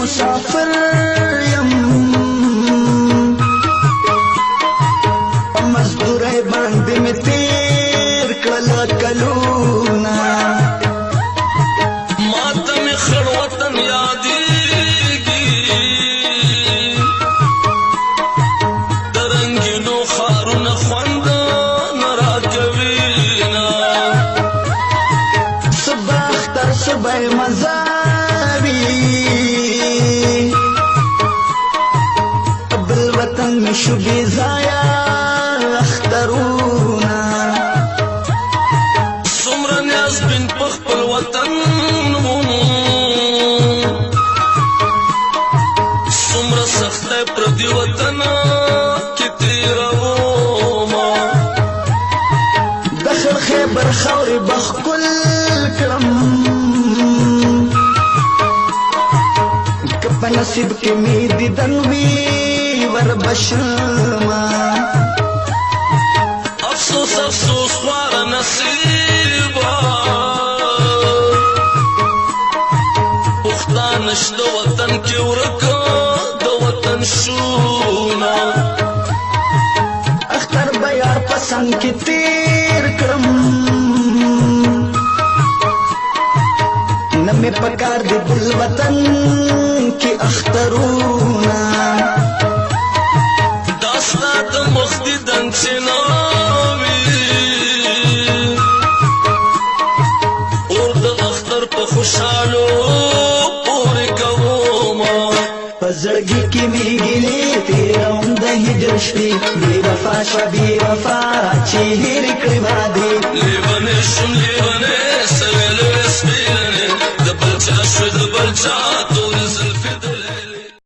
مسافر یم په مزدورۍ باندې مې تیر کړله کلونه ماته مې خړ وطن یادېږي د رنګینو ښارونه خوند نه راکوینه صبح اختر صبح مزه وي بل وطن مې شو بې ځایه اخترونه څومره نیازبین په خپل وطن څومره سختی پردي وطن کې تېرومه د خړ خیبر خاورې به ښکل کړم که په نصیب کې مې دیدن وي وربشمه افسوس افسوس خواره نصیبه پښتانه شته وطن کې ورکه د وطن شونه اختر به یار په څنګ کې تېر کړم نه مې پکار د بل وطن کې اخترونه دا ستا د مخ دیدن چې نه وي اور د اختر په خوشحالو پورې کومه په زړګي کې مې ګیلې تېروم د هجر شپې بې وفا شوه بې وفا چې هېرې کړې وعدې لیونی شوم لیونی سویلې سپېلنې د بل چا شوې د بل چا تورې